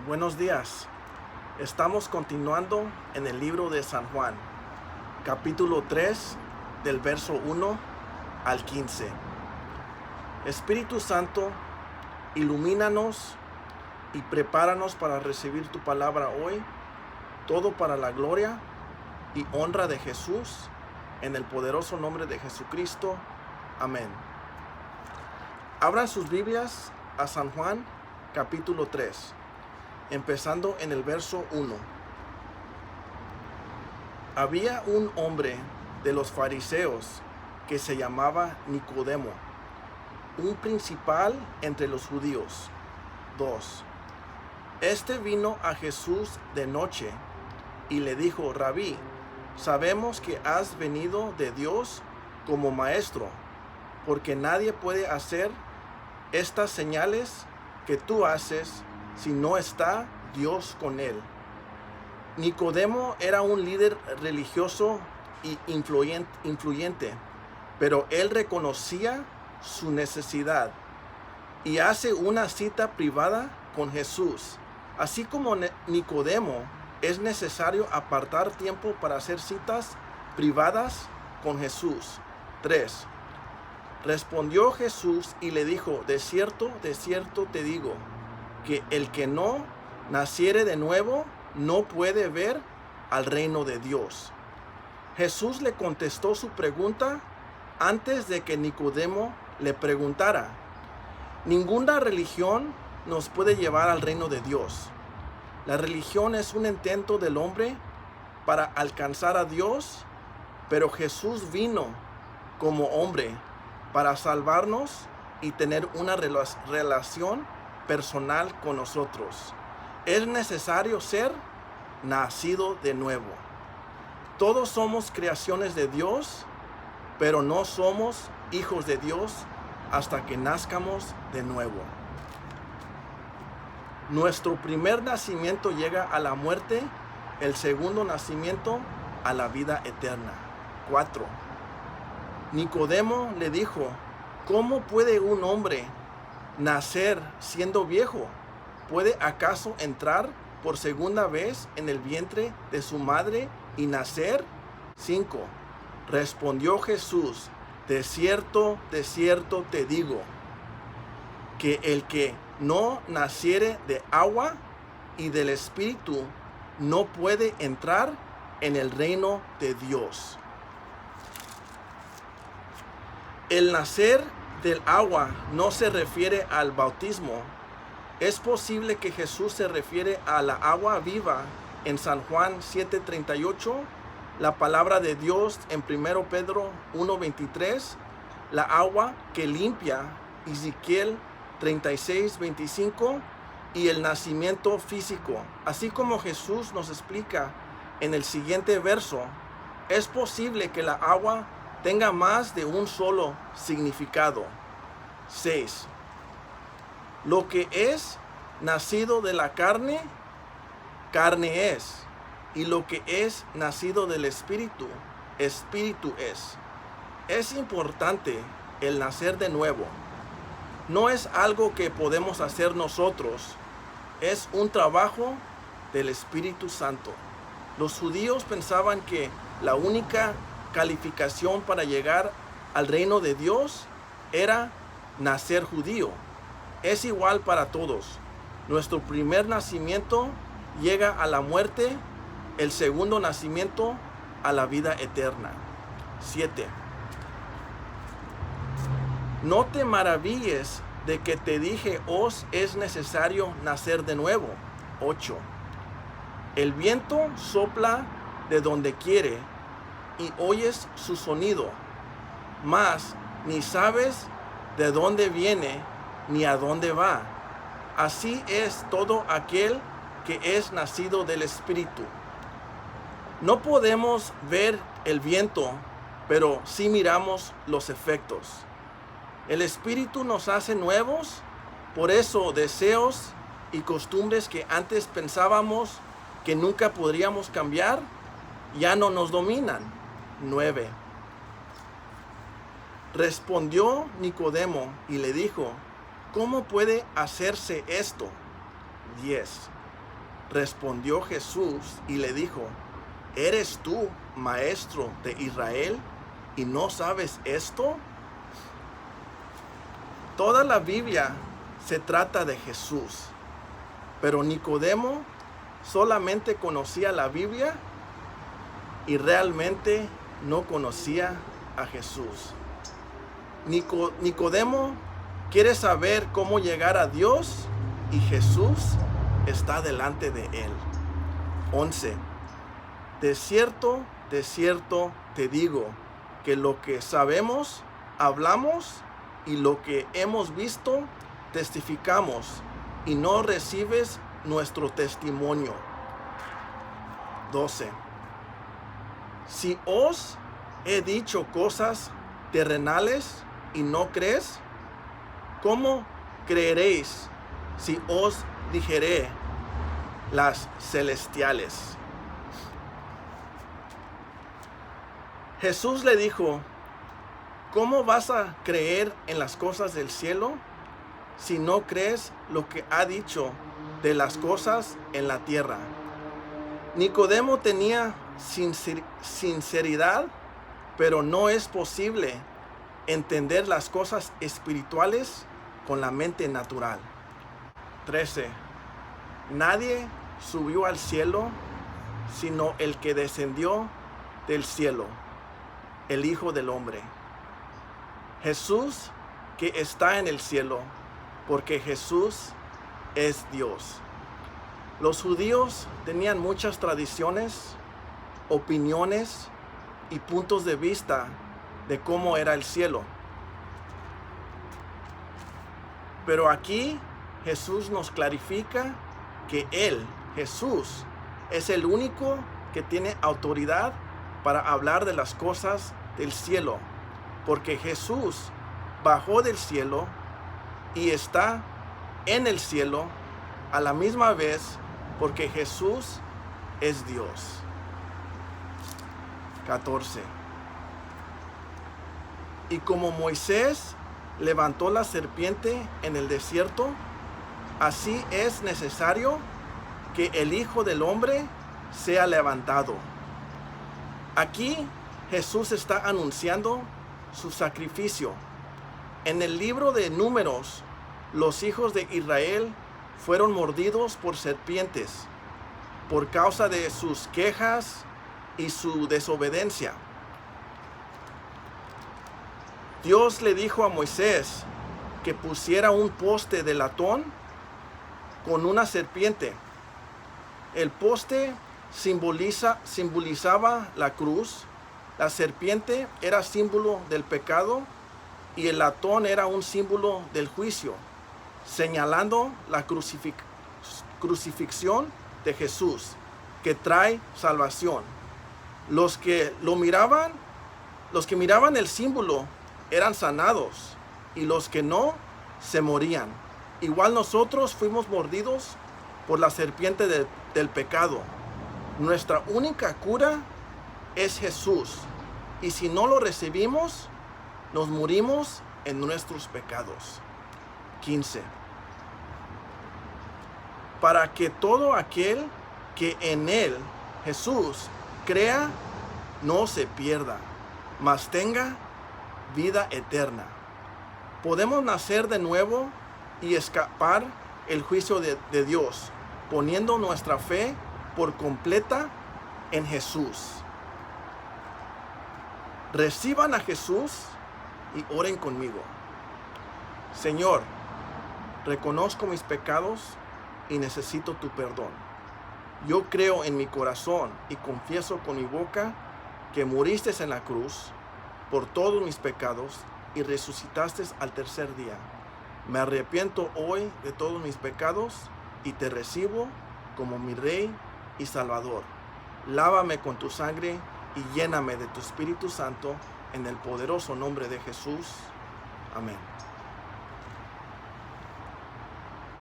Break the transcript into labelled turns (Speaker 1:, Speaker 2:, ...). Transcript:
Speaker 1: Buenos días. Estamos continuando en el libro de San Juan, capítulo 3, del verso 1 al 15. Espíritu Santo, ilumínanos y prepáranos para recibir tu palabra hoy, todo para la gloria y honra de Jesús, en el poderoso nombre de Jesucristo. Amén. Abran sus Biblias a San Juan, capítulo 3. Empezando en el verso 1. Había un hombre de los fariseos que se llamaba Nicodemo, un principal entre los judíos. 2. Este vino a Jesús de noche y le dijo: Rabí, sabemos que has venido de Dios como maestro, porque nadie puede hacer estas señales que tú haces si no está Dios con él. Nicodemo era un líder religioso y influyente, pero él reconocía su necesidad y hace una cita privada con Jesús. Así como Nicodemo, es necesario apartar tiempo para hacer citas privadas con Jesús. 3. Respondió Jesús y le dijo: de cierto te digo, que el que no naciere de nuevo no puede ver al reino de Dios. Jesús le contestó su pregunta antes de que Nicodemo le preguntara. Ninguna religión nos puede llevar al reino de Dios. La religión es un intento del hombre para alcanzar a Dios, pero Jesús vino como hombre para salvarnos y tener una relación personal con nosotros. Es necesario ser nacido de nuevo. Todos somos creaciones de Dios, pero no somos hijos de Dios hasta que nazcamos de nuevo. Nuestro primer nacimiento llega a la muerte, el segundo nacimiento a la vida eterna. 4. Nicodemo le dijo: ¿cómo puede un hombre nacer siendo viejo? ¿Puede acaso entrar por segunda vez en el vientre de su madre y nacer? 5. Respondió Jesús: de cierto te digo, que el que no naciere de agua y del Espíritu no puede entrar en el reino de Dios. El nacer del agua no se refiere al bautismo. Es posible que Jesús se refiere a la agua viva en San Juan 7:38, la palabra de Dios en 1 Pedro 1:23, la agua que limpia, Ezequiel 36:25, y el nacimiento físico. Así como Jesús nos explica en el siguiente verso, es posible que la agua tenga más de un solo significado. 6. Lo que es nacido de la carne, carne es, y lo que es nacido del Espíritu, Espíritu es. Es importante el nacer de nuevo. No es algo que podemos hacer nosotros, es un trabajo del Espíritu Santo. Los judíos pensaban que la única calificación para llegar al reino de Dios era nacer judío. Es igual para todos. Nuestro primer nacimiento llega a la muerte, el segundo nacimiento a la vida eterna. 7. No te maravilles de que te dije: os es necesario nacer de nuevo. 8. El viento sopla de donde quiere y oyes su sonido, mas ni sabes de dónde viene ni a dónde va. Así es todo aquel que es nacido del Espíritu. No podemos ver el viento, pero sí miramos los efectos. El Espíritu nos hace nuevos, por eso deseos y costumbres que antes pensábamos que nunca podríamos cambiar, ya no nos dominan. 9. Respondió Nicodemo y le dijo: ¿cómo puede hacerse esto? 10. Respondió Jesús y le dijo: ¿Eres tú, maestro de Israel, y no sabes esto? Toda la Biblia se trata de Jesús, pero Nicodemo solamente conocía la Biblia y realmente no conocía a Jesús. Nicodemo quiere saber cómo llegar a Dios y Jesús está delante de él. 11. De cierto te digo que lo que sabemos, hablamos, y lo que hemos visto, testificamos, y no recibes nuestro testimonio. 12. Si os he dicho cosas terrenales y no crees, ¿cómo creeréis si os dijere las celestiales? Jesús le dijo: ¿cómo vas a creer en las cosas del cielo si no crees lo que ha dicho de las cosas en la tierra? Nicodemo tenía sinceridad, pero no es posible entender las cosas espirituales con la mente natural. 13. Nadie subió al cielo sino el que descendió del cielo, el Hijo del Hombre. Jesús que está en el cielo, porque Jesús es Dios. Los judíos tenían muchas tradiciones, opiniones y puntos de vista de cómo era el cielo. Pero aquí Jesús nos clarifica que Él, Jesús, es el único que tiene autoridad para hablar de las cosas del cielo, porque Jesús bajó del cielo y está en el cielo a la misma vez, porque Jesús es Dios. 14. Y como Moisés levantó la serpiente en el desierto, así es necesario que el Hijo del Hombre sea levantado. Aquí Jesús está anunciando su sacrificio. En el libro de Números, los hijos de Israel fueron mordidos por serpientes por causa de sus quejas y su desobediencia. Dios le dijo a Moisés que pusiera un poste de latón con una serpiente. El poste simbolizaba la cruz, la serpiente era símbolo del pecado y el latón era un símbolo del juicio, señalando la crucifixión de Jesús, que trae salvación. Los que miraban el símbolo eran sanados, y los que no, se morían. Igual nosotros fuimos mordidos por la serpiente del pecado. Nuestra única cura es Jesús, y si no lo recibimos, nos morimos en nuestros pecados. 15. Para que todo aquel que en él, Jesús, crea, no se pierda, mas tenga vida eterna. Podemos nacer de nuevo y escapar el juicio de Dios, poniendo nuestra fe por completa en Jesús. Reciban a Jesús y oren conmigo. Señor, reconozco mis pecados y necesito tu perdón. Yo creo en mi corazón y confieso con mi boca que moriste en la cruz por todos mis pecados y resucitaste al tercer día. Me arrepiento hoy de todos mis pecados y te recibo como mi Rey y Salvador. Lávame con tu sangre y lléname de tu Espíritu Santo, en el poderoso nombre de Jesús. Amén.